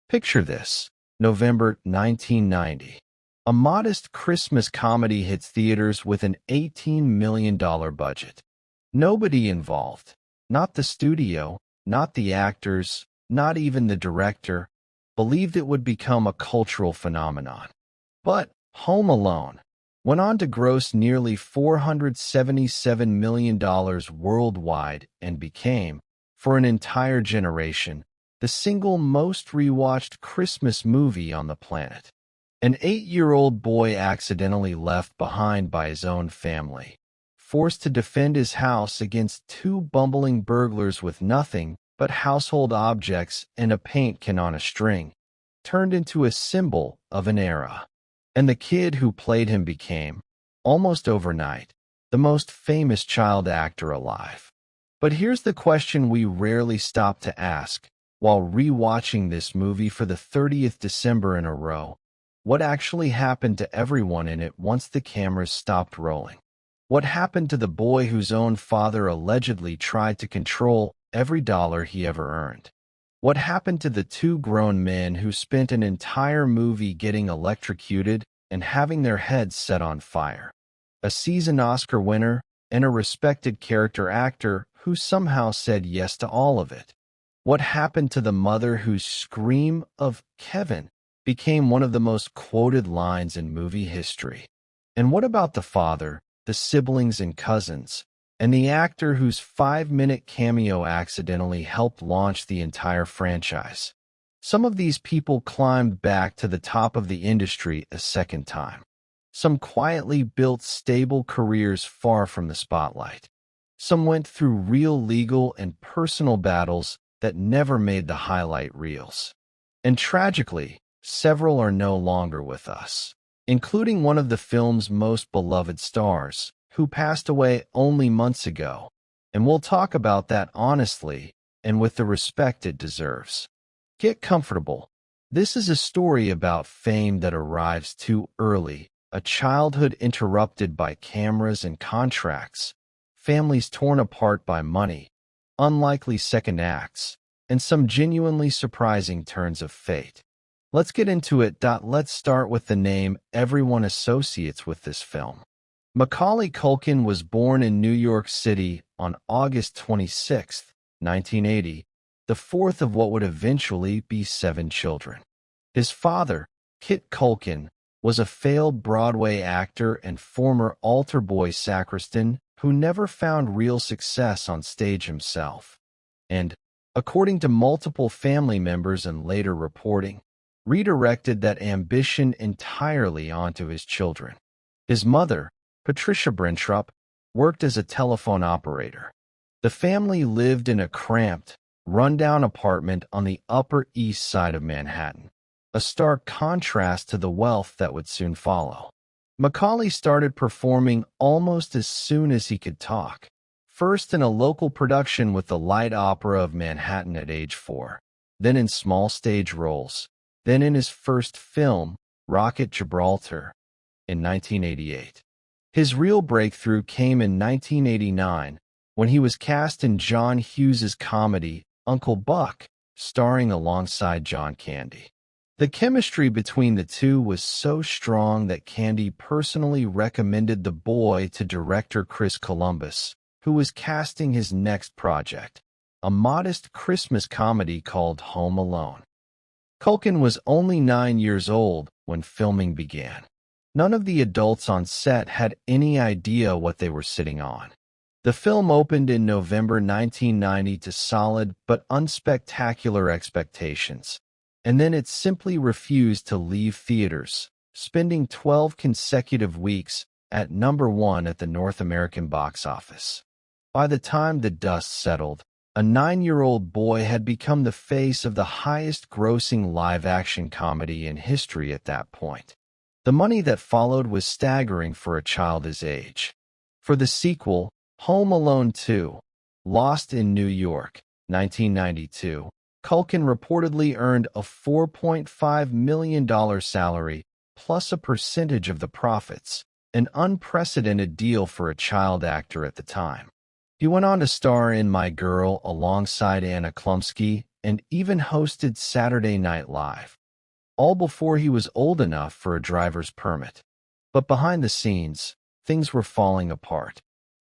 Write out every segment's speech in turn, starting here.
Picture this: November 1990. A modest Christmas comedy hits theaters with an $18 million budget. Nobody involved. Not the studio, not the actors, not even the director, believed it would become a cultural phenomenon. But Home Alone went on to gross nearly $477 million worldwide and became, for an entire generation, the single most rewatched Christmas movie on the planet. An 8-year-old boy accidentally left behind by his own family, forced to defend his house against two bumbling burglars with nothing but household objects and a paint can on a string, turned into a symbol of an era. And the kid who played him became, almost overnight, the most famous child actor alive. But here's the question we rarely stop to ask while rewatching this movie for the 30th December in a row. What actually happened to everyone in it once the cameras stopped rolling? What happened to the boy whose own father allegedly tried to control every dollar he ever earned? What happened to the two grown men who spent an entire movie getting electrocuted and having their heads set on fire? A seasoned Oscar winner and a respected character actor who somehow said yes to all of it. What happened to the mother whose scream of "Kevin" became one of the most quoted lines in movie history? And what about the father, the siblings and cousins, and the actor whose 5-minute cameo accidentally helped launch the entire franchise? Some of these people climbed back to the top of the industry a second time. Some quietly built stable careers far from the spotlight. Some went through real legal and personal battles that never made the highlight reels. And tragically, several are no longer with us, including one of the film's most beloved stars, who passed away only months ago. And we'll talk about that honestly and with the respect it deserves. Get comfortable. This is a story about fame that arrives too early, a childhood interrupted by cameras and contracts, families torn apart by money, unlikely second acts, and some genuinely surprising turns of fate. Let's get into it. Let's start with the name everyone associates with this film. Macaulay Culkin was born in New York City on August 26, 1980, the fourth of what would eventually be 7 children. His father, Kit Culkin, was a failed Broadway actor and former altar boy sacristan who never found real success on stage himself, and, according to multiple family members and later reporting, redirected that ambition entirely onto his children. His mother, Patricia Brentrup, worked as a telephone operator. The family lived in a cramped, rundown apartment on the Upper East Side of Manhattan, a stark contrast to the wealth that would soon follow. Macaulay started performing almost as soon as he could talk, first in a local production with the Light Opera of Manhattan at age 4, then in small stage roles, then in his first film, Rocket Gibraltar, in 1988. His real breakthrough came in 1989 when he was cast in John Hughes's comedy Uncle Buck, starring alongside John Candy. The chemistry between the two was so strong that Candy personally recommended the boy to director Chris Columbus, who was casting his next project, a modest Christmas comedy called Home Alone. Culkin was only 9 years old when filming began. None of the adults on set had any idea what they were sitting on. The film opened in November 1990 to solid but unspectacular expectations, and then it simply refused to leave theaters, spending 12 consecutive weeks at #1 at the North American box office. By the time the dust settled, a 9-year-old boy had become the face of the highest-grossing live-action comedy in history at that point. The money that followed was staggering for a child his age. For the sequel, Home Alone 2, Lost in New York, 1992, Culkin reportedly earned a $4.5 million salary plus a percentage of the profits, an unprecedented deal for a child actor at the time. He went on to star in My Girl alongside Anna Chlumsky and even hosted Saturday Night Live, all before he was old enough for a driver's permit. But behind the scenes, things were falling apart.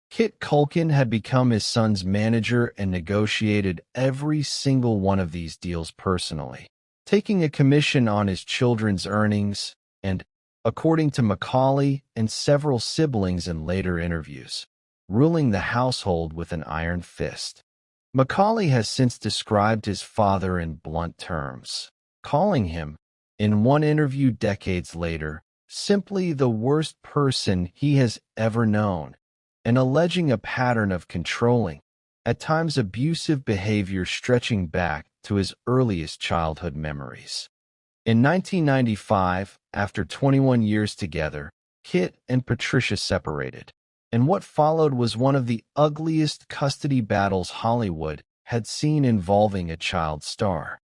Kit Culkin had become his son's manager and negotiated every single one of these deals personally, taking a commission on his children's earnings and, according to Macaulay and several siblings in later interviews, ruling the household with an iron fist. Macaulay has since described his father in blunt terms, calling him, in one interview decades later, simply the worst person he has ever known, and alleging a pattern of controlling, at times abusive behavior stretching back to his earliest childhood memories. In 1995, after 21 years together, Kit and Patricia separated, and what followed was one of the ugliest custody battles Hollywood had seen involving a child star.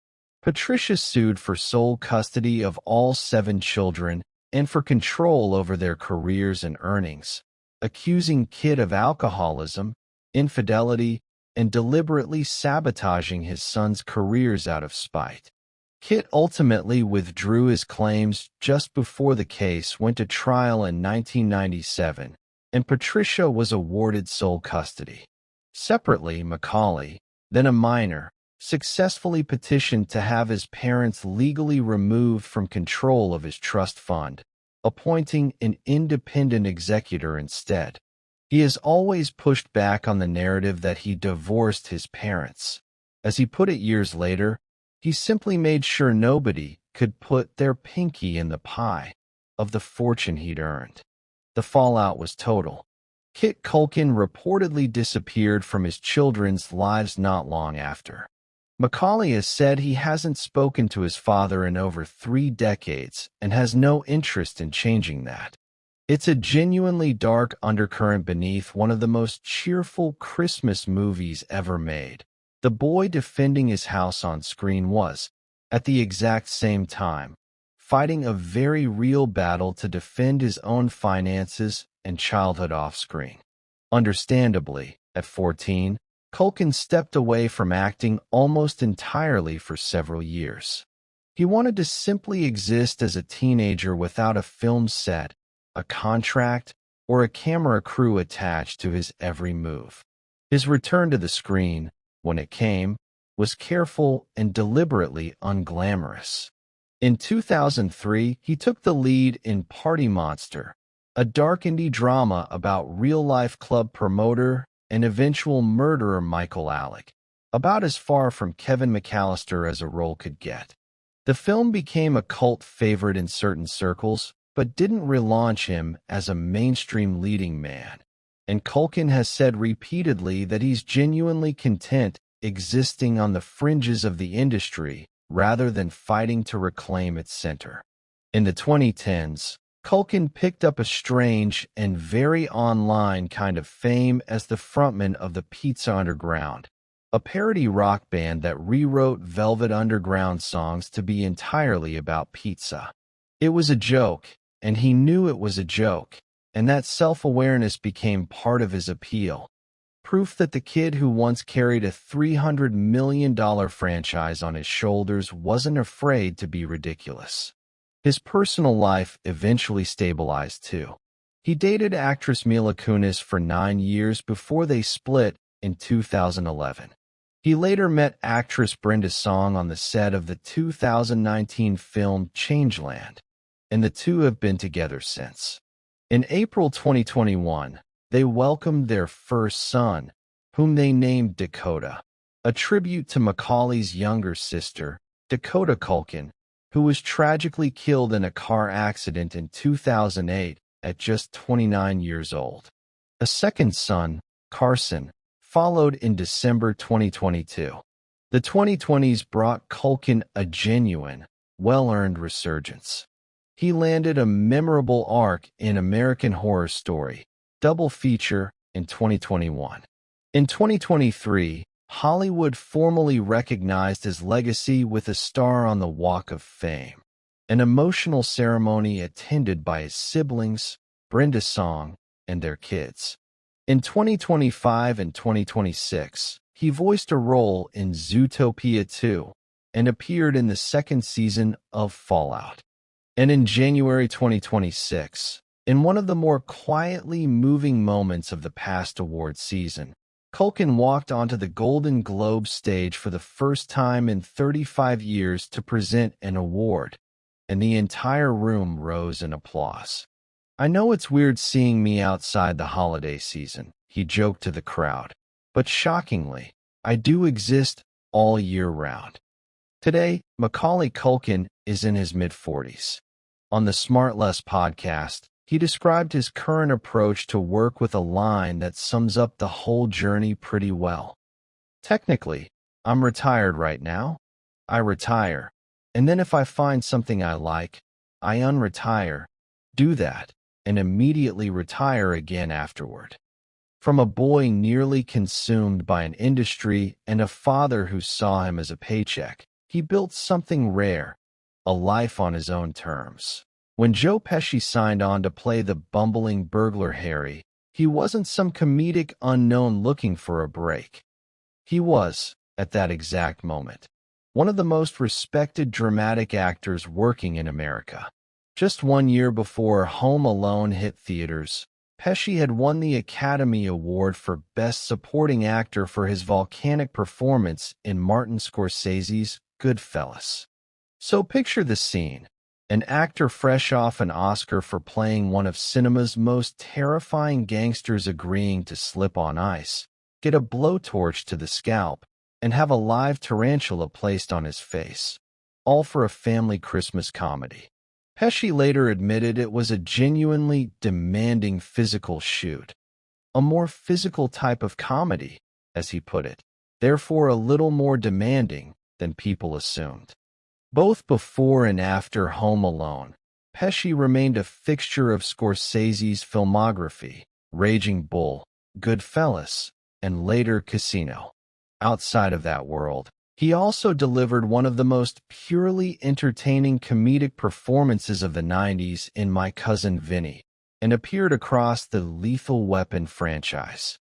Patricia sued for sole custody of all 7 children and for control over their careers and earnings, accusing Kit of alcoholism, infidelity, and deliberately sabotaging his sons' careers out of spite. Kit ultimately withdrew his claims just before the case went to trial in 1997, and Patricia was awarded sole custody. Separately, Macaulay, then a minor, successfully petitioned to have his parents legally removed from control of his trust fund, appointing an independent executor instead. He has always pushed back on the narrative that he divorced his parents. As he put it years later, he simply made sure nobody could put their pinky in the pie of the fortune he'd earned. The fallout was total. Kit Culkin reportedly disappeared from his children's lives not long after. Macaulay has said he hasn't spoken to his father in over 3 decades and has no interest in changing that. It's a genuinely dark undercurrent beneath one of the most cheerful Christmas movies ever made. The boy defending his house on screen was, at the exact same time, fighting a very real battle to defend his own finances and childhood off-screen. Understandably, at 14, Culkin stepped away from acting almost entirely for several years. He wanted to simply exist as a teenager without a film set, a contract, or a camera crew attached to his every move. His return to the screen, when it came, was careful and deliberately unglamorous. In 2003, he took the lead in Party Monster, a dark indie drama about real-life club promoter and eventual murderer Michael Alec, about as far from Kevin McCallister as a role could get. The film became a cult favorite in certain circles, but didn't relaunch him as a mainstream leading man. And Culkin has said repeatedly that he's genuinely content existing on the fringes of the industry rather than fighting to reclaim its center. In the 2010s, Culkin picked up a strange and very online kind of fame as the frontman of the Pizza Underground, a parody rock band that rewrote Velvet Underground songs to be entirely about pizza. It was a joke, and he knew it was a joke, and that self-awareness became part of his appeal. Proof that the kid who once carried a $300 million franchise on his shoulders wasn't afraid to be ridiculous. His personal life eventually stabilized too. He dated actress Mila Kunis for 9 years before they split in 2011. He later met actress Brenda Song on the set of the 2019 film Changeland, and the two have been together since. In April 2021, they welcomed their first son, whom they named Dakota, a tribute to Macaulay's younger sister, Dakota Culkin, who was tragically killed in a car accident in 2008 at just 29 years old. A second son, Carson, followed in December 2022. The 2020s brought Culkin a genuine, well-earned resurgence. He landed a memorable arc in American Horror Story, double feature, in 2021. In 2023, Hollywood formally recognized his legacy with a star on the Walk of Fame, an emotional ceremony attended by his siblings, Brenda Song, and their kids. In 2025 and 2026, He voiced a role in Zootopia 2 and appeared in the second season of Fallout. And in January 2026, in one of the more quietly moving moments of the past awards season, Culkin walked onto the Golden Globe stage for the first time in 35 years to present an award, and the entire room rose in applause. "I know it's weird seeing me outside the holiday season," he joked to the crowd, "but shockingly, I do exist all year round." Today, Macaulay Culkin is in his mid-40s. On the Smart Less podcast, he described his current approach to work with a line that sums up the whole journey pretty well. "Technically, I'm retired right now. I retire, and then if I find something I like, I unretire, do that, and immediately retire again afterward." From a boy nearly consumed by an industry and a father who saw him as a paycheck, he built something rare, a life on his own terms. When Joe Pesci signed on to play the bumbling burglar Harry, he wasn't some comedic unknown looking for a break. He was, at that exact moment, one of the most respected dramatic actors working in America. Just 1 year before Home Alone hit theaters, Pesci had won the Academy Award for Best Supporting Actor for his volcanic performance in Martin Scorsese's Goodfellas. So picture the scene. An actor fresh off an Oscar for playing one of cinema's most terrifying gangsters agreeing to slip on ice, get a blowtorch to the scalp, and have a live tarantula placed on his face, all for a family Christmas comedy. Pesci later admitted it was a genuinely demanding physical shoot, a more physical type of comedy, as he put it, therefore a little more demanding than people assumed. Both before and after Home Alone, Pesci remained a fixture of Scorsese's filmography, Raging Bull, Goodfellas, and later Casino. Outside of that world, he also delivered one of the most purely entertaining comedic performances of the 90s in My Cousin Vinny, and appeared across the Lethal Weapon franchise.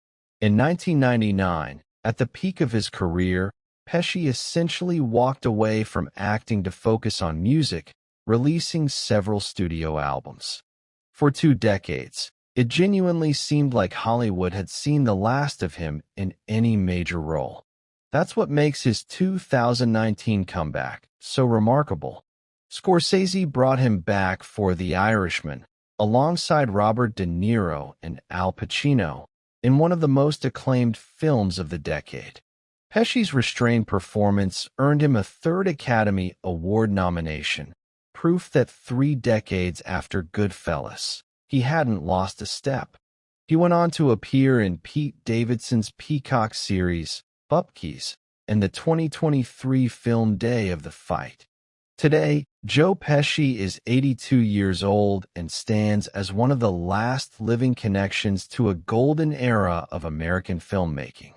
In 1999, at the peak of his career, Pesci essentially walked away from acting to focus on music, releasing several studio albums. For 2 decades, it genuinely seemed like Hollywood had seen the last of him in any major role. That's what makes his 2019 comeback so remarkable. Scorsese brought him back for The Irishman, alongside Robert De Niro and Al Pacino, in one of the most acclaimed films of the decade. Pesci's restrained performance earned him a 3rd Academy Award nomination, proof that 3 decades after Goodfellas, he hadn't lost a step. He went on to appear in Pete Davidson's Peacock series, Bupkis, and the 2023 film Day of the Fight. Today, Joe Pesci is 82 years old and stands as one of the last living connections to a golden era of American filmmaking.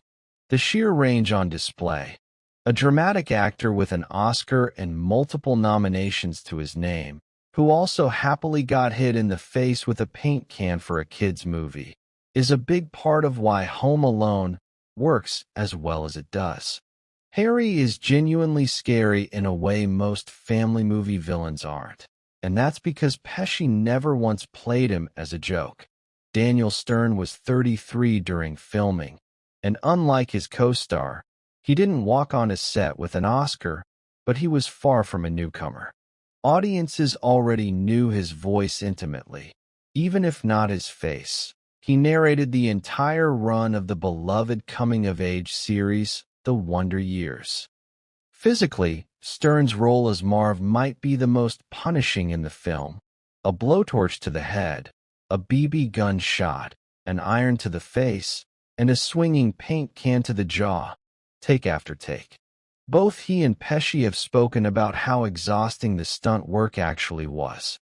The sheer range on display. A dramatic actor with an Oscar and multiple nominations to his name, who also happily got hit in the face with a paint can for a kid's movie, is a big part of why Home Alone works as well as it does. Harry is genuinely scary in a way most family movie villains aren't, and that's because Pesci never once played him as a joke. Daniel Stern was 33 during filming, and unlike his co-star, he didn't walk on his set with an Oscar, but he was far from a newcomer. Audiences already knew his voice intimately, even if not his face. He narrated the entire run of the beloved coming-of-age series, The Wonder Years. Physically, Stern's role as Marv might be the most punishing in the film. A blowtorch to the head, a BB gun shot, an iron to the face, and a swinging paint can to the jaw, take after take. Both he and Pesci have spoken about how exhausting the stunt work actually was.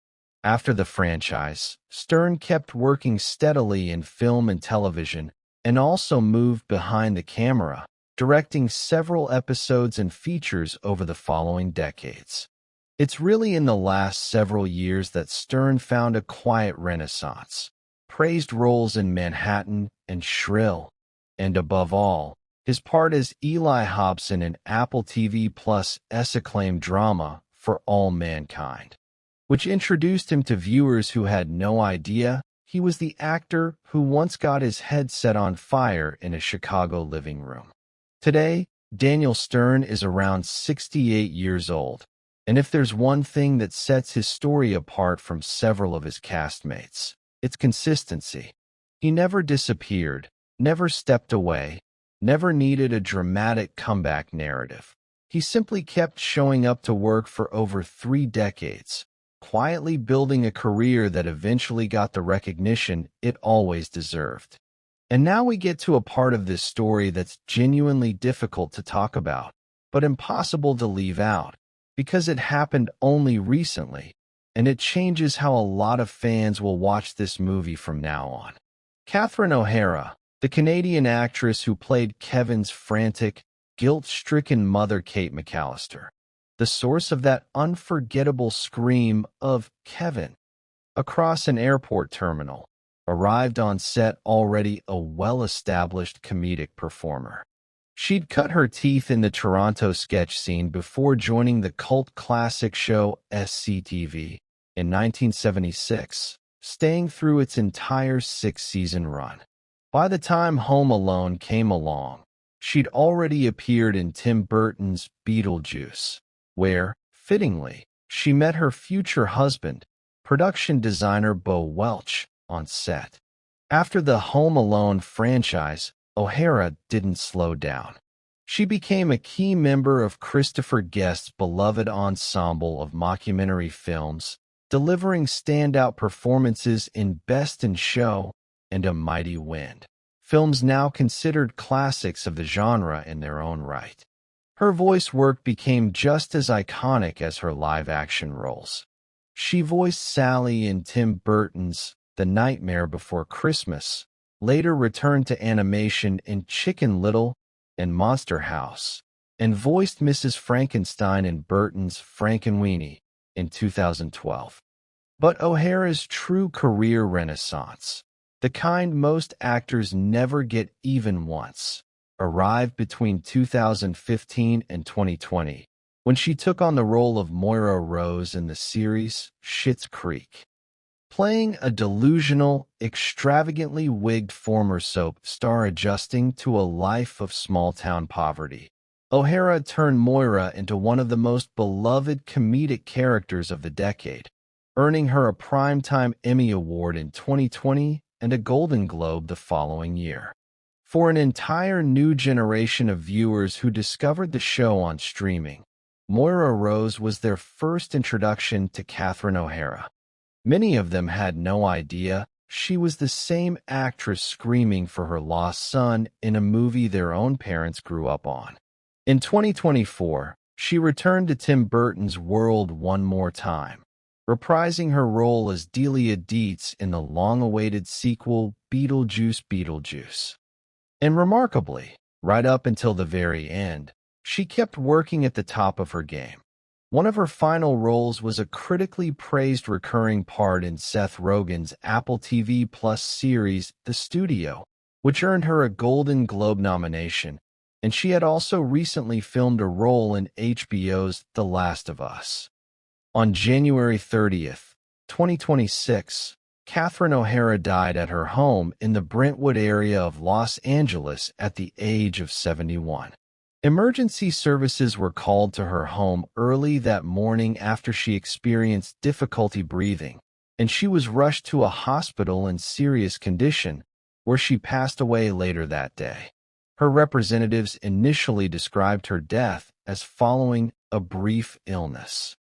After the franchise, Stern kept working steadily in film and television, and also moved behind the camera, directing several episodes and features over the following decades. It's really in the last several years that Stern found a quiet renaissance, praised roles in Manhattan and Shrill, and above all, His part as Eli Hobson in Apple TV Plus' acclaimed drama For All Mankind, which introduced him to viewers who had no idea he was the actor who once got his head set on fire in a Chicago living room. Today, Daniel Stern is around 68 years old, and if there's one thing that sets his story apart from several of his castmates, it's consistency. He never disappeared, never stepped away, never needed a dramatic comeback narrative. He simply kept showing up to work for over 3 decades, quietly building a career that eventually got the recognition it always deserved. And now we get to a part of this story that's genuinely difficult to talk about, but impossible to leave out, because it happened only recently, and it changes how a lot of fans will watch this movie from now on. Catherine O'Hara, the Canadian actress who played Kevin's frantic, guilt-stricken mother Kate McCallister, the source of that unforgettable scream of "Kevin" across an airport terminal, arrived on set already a well-established comedic performer. She'd cut her teeth in the Toronto sketch scene before joining the cult classic show SCTV in 1976, staying through its entire 6-season run. By the time Home Alone came along, she'd already appeared in Tim Burton's Beetlejuice, where, fittingly, she met her future husband, production designer Bo Welch, on set. After the Home Alone franchise, O'Hara didn't slow down. She became a key member of Christopher Guest's beloved ensemble of mockumentary films, delivering standout performances in Best in Show and A Mighty Wind, films now considered classics of the genre in their own right. Her voice work became just as iconic as her live-action roles. She voiced Sally in Tim Burton's The Nightmare Before Christmas, later returned to animation in Chicken Little and Monster House, and voiced Mrs. Frankenstein in Burton's Frankenweenie in 2012. But O'Hara's true career renaissance, the kind most actors never get even once, arrived between 2015 and 2020, when she took on the role of Moira Rose in the series Schitt's Creek. Playing a delusional, extravagantly wigged former soap star adjusting to a life of small-town poverty, O'Hara turned Moira into one of the most beloved comedic characters of the decade, earning her a Primetime Emmy Award in 2020 and a Golden Globe the following year. For an entire new generation of viewers who discovered the show on streaming, Moira Rose was their first introduction to Catherine O'Hara. Many of them had no idea she was the same actress screaming for her lost son in a movie their own parents grew up on. In 2024, she returned to Tim Burton's world one more time, reprising her role as Delia Dietz in the long-awaited sequel Beetlejuice. And remarkably, right up until the very end, she kept working at the top of her game. One of her final roles was a critically praised recurring part in Seth Rogen's Apple TV Plus series The Studio, which earned her a Golden Globe nomination, and she had also recently filmed a role in HBO's The Last of Us. On January 30th, 2026, Catherine O'Hara died at her home in the Brentwood area of Los Angeles at the age of 71. Emergency services were called to her home early that morning after she experienced difficulty breathing, and she was rushed to a hospital in serious condition, where she passed away later that day. Her representatives initially described her death as following a brief illness.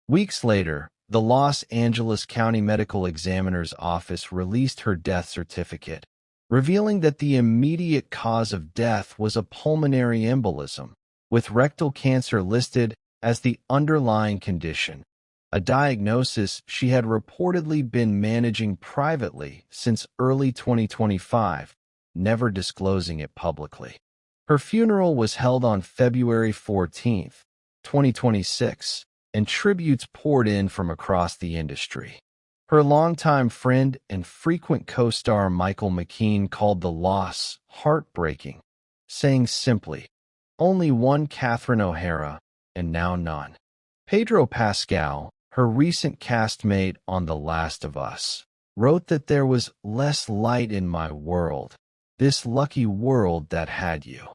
Weeks later, the Los Angeles County Medical Examiner's Office released her death certificate, revealing that the immediate cause of death was a pulmonary embolism, with rectal cancer listed as the underlying condition, a diagnosis she had reportedly been managing privately since early 2025, never disclosing it publicly. Her funeral was held on February 14, 2026, and tributes poured in from across the industry. Her longtime friend and frequent co-star Michael McKean called the loss heartbreaking, saying simply, "Only one Catherine O'Hara, and now none." Pedro Pascal, her recent castmate on The Last of Us, wrote that there was less light in my world, this lucky world that had you.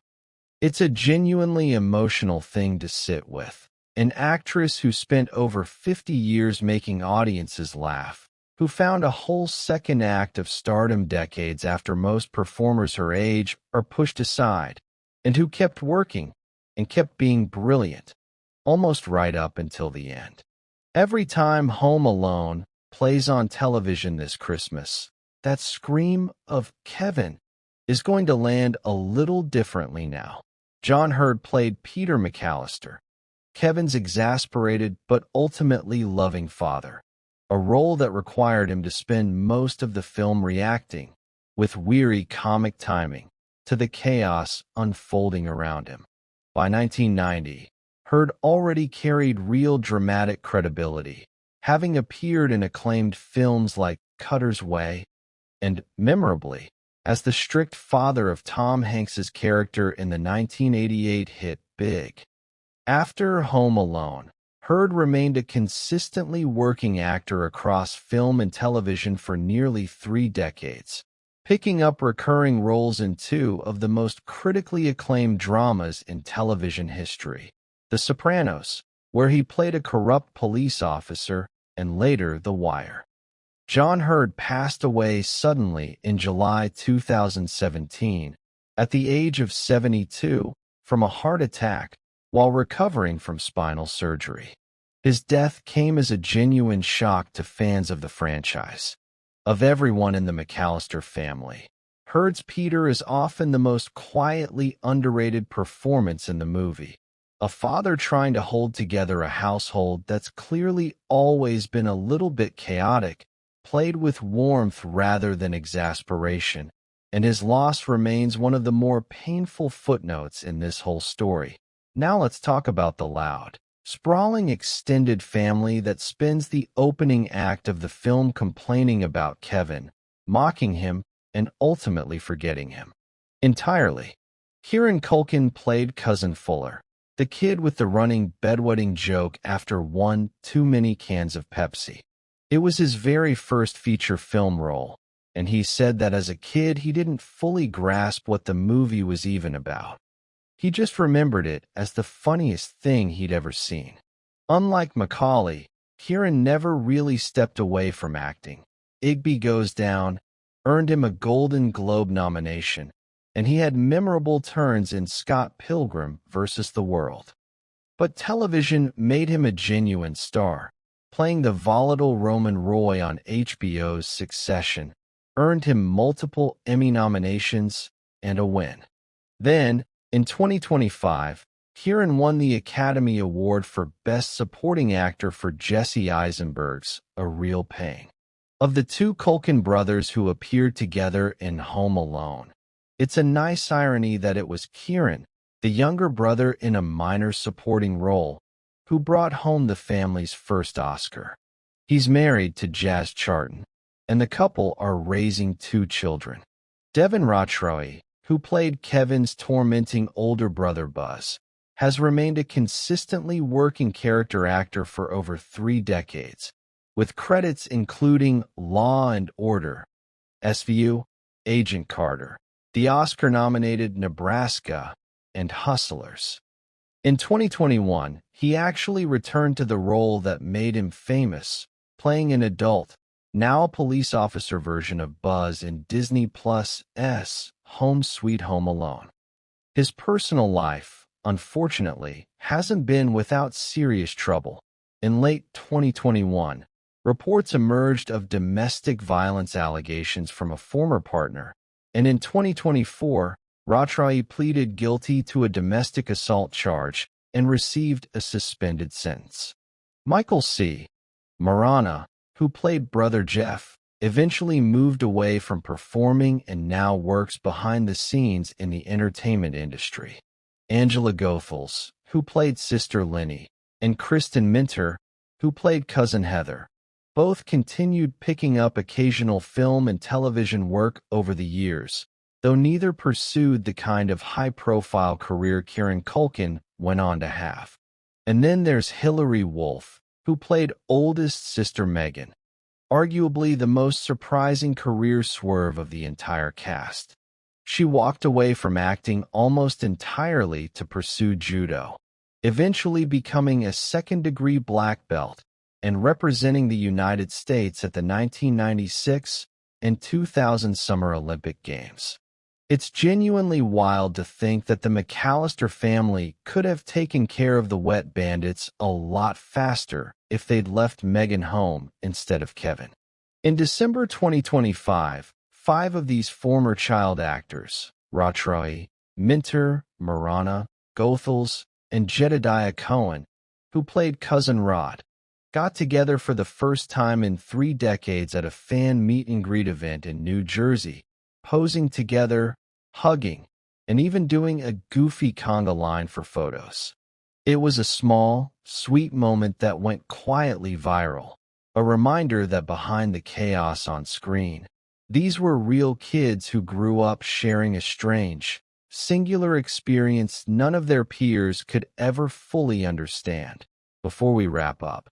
It's a genuinely emotional thing to sit with. An actress who spent over 50 years making audiences laugh, who found a whole second act of stardom decades after most performers her age are pushed aside, and who kept working and kept being brilliant, almost right up until the end. Every time Home Alone plays on television this Christmas, that scream of Kevin is going to land a little differently now. John Hurd played Peter McCallister, Kevin's exasperated but ultimately loving father, a role that required him to spend most of the film reacting, with weary comic timing, to the chaos unfolding around him. By 1990, Hurd already carried real dramatic credibility, having appeared in acclaimed films like Cutter's Way and, memorably, as the strict father of Tom Hanks's character in the 1988 hit Big. After Home Alone, Hurd remained a consistently working actor across film and television for nearly 3 decades, picking up recurring roles in 2 of the most critically acclaimed dramas in television history, The Sopranos, where he played a corrupt police officer, and later The Wire. John Hurd passed away suddenly in July 2017, at the age of 72, from a heart attack while recovering from spinal surgery. His death came as a genuine shock to fans of the franchise. Of everyone in the McCallister family, Hurd's Peter is often the most quietly underrated performance in the movie. A father trying to hold together a household that's clearly always been a little bit chaotic, played with warmth rather than exasperation, and his loss remains one of the more painful footnotes in this whole story. Now let's talk about the loud, sprawling extended family that spends the opening act of the film complaining about Kevin, mocking him, and ultimately forgetting him entirely. Kieran Culkin played Cousin Fuller, the kid with the running bedwetting joke after one too many cans of Pepsi. It was his very first feature film role, and he said that as a kid he didn't fully grasp what the movie was even about. He just remembered it as the funniest thing he'd ever seen. Unlike Macaulay, Kieran never really stepped away from acting. Igby Goes Down earned him a Golden Globe nomination, and he had memorable turns in Scott Pilgrim vs. the World. But television made him a genuine star. Playing the volatile Roman Roy on HBO's Succession earned him multiple Emmy nominations and a win. Then, in 2025, Kieran won the Academy Award for Best Supporting Actor for Jesse Eisenberg's A Real Pain. Of the 2 Culkin brothers who appeared together in Home Alone, it's a nice irony that it was Kieran, the younger brother in a minor supporting role, who brought home the family's first Oscar. He's married to Jazz Charton, and the couple are raising 2 children. Devin Rotroy, who played Kevin's tormenting older brother Buzz, has remained a consistently working character actor for over 3 decades, with credits including Law and Order, SVU, Agent Carter, the Oscar-nominated Nebraska, and Hustlers. In 2021, he actually returned to the role that made him famous, playing an adult, now police officer version of Buzz in Disney Plus' Home Sweet Home Alone. His personal life, unfortunately, hasn't been without serious trouble. In late 2021, reports emerged of domestic violence allegations from a former partner, and in 2024, Rotroy pleaded guilty to a domestic assault charge and received a suspended sentence. Michael C. Marana, who played Brother Jeff, eventually moved away from performing and now works behind the scenes in the entertainment industry. Angela Goethals, who played Sister Lenny, and Kristen Minter, who played Cousin Heather, both continued picking up occasional film and television work over the years, though neither pursued the kind of high-profile career Kieran Culkin went on to have. And then there's Hilary Wolf, who played oldest sister Megan, arguably the most surprising career swerve of the entire cast. She walked away from acting almost entirely to pursue judo, eventually becoming a second-degree black belt and representing the United States at the 1996 and 2000 Summer Olympic Games. It's genuinely wild to think that the McCallister family could have taken care of the wet bandits a lot faster if they'd left Megan home instead of Kevin. In December 2025, 5 of these former child actors, Rotroy, Minter, Marana, Goethals, and Jedediah Cohen, who played Cousin Rod, got together for the first time in 3 decades at a fan meet-and-greet event in New Jersey, posing together, hugging, and even doing a goofy conga line for photos. It was a small, sweet moment that went quietly viral, a reminder that behind the chaos on screen, these were real kids who grew up sharing a strange, singular experience none of their peers could ever fully understand. Before we wrap up,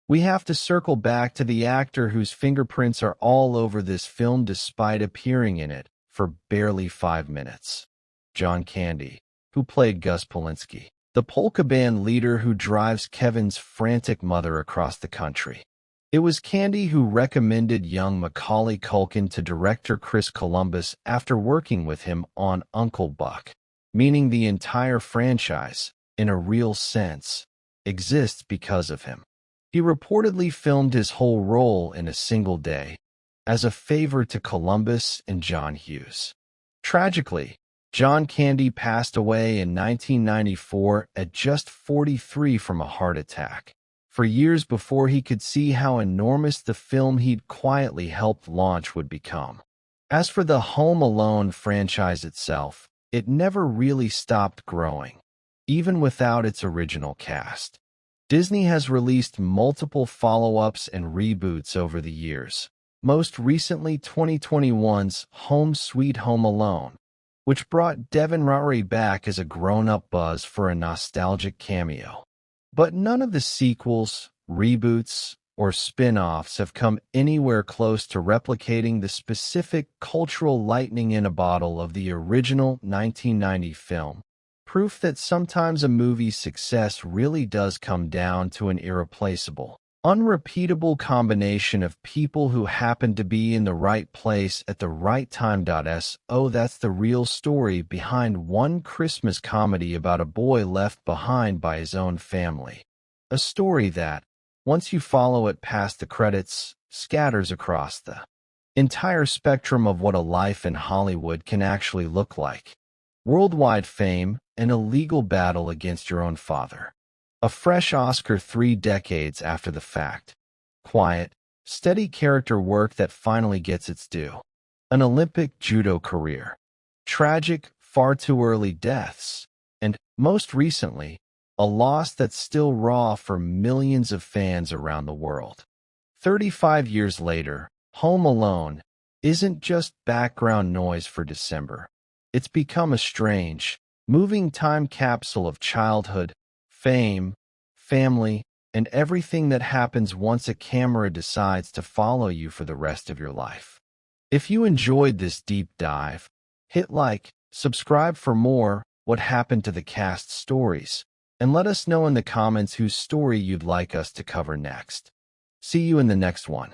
we have to circle back to the actor whose fingerprints are all over this film despite appearing in it for barely 5 minutes. John Candy, who played Gus Polinski, the polka band leader who drives Kevin's frantic mother across the country. It was Candy who recommended young Macaulay Culkin to director Chris Columbus after working with him on Uncle Buck, meaning the entire franchise, in a real sense, exists because of him. He reportedly filmed his whole role in a single day, as a favor to Columbus and John Hughes. Tragically, John Candy passed away in 1994 at just 43 from a heart attack, for years before he could see how enormous the film he'd quietly helped launch would become. As for the Home Alone franchise itself, it never really stopped growing, even without its original cast. Disney has released multiple follow-ups and reboots over the years, most recently 2021's Home Sweet Home Alone, which brought Devin Rowry back as a grown-up Buzz for a nostalgic cameo. But none of the sequels, reboots, or spin-offs have come anywhere close to replicating the specific cultural lightning in a bottle of the original 1990 film. Proof that sometimes a movie's success really does come down to an irreplaceable, unrepeatable combination of people who happen to be in the right place at the right time. So that's the real story behind one Christmas comedy about a boy left behind by his own family. A story that, once you follow it past the credits, scatters across the entire spectrum of what a life in Hollywood can actually look like. Worldwide fame and a legal battle against your own father. A fresh Oscar 3 decades after the fact. Quiet, steady character work that finally gets its due. An Olympic judo career. Tragic, far too early deaths. And, most recently, a loss that's still raw for millions of fans around the world. 35 years later, Home Alone isn't just background noise for December. It's become a strange, moving time capsule of childhood, fame, family, and everything that happens once a camera decides to follow you for the rest of your life. If you enjoyed this deep dive, hit like, subscribe for more What Happened to the Cast stories, and let us know in the comments whose story you'd like us to cover next. See you in the next one.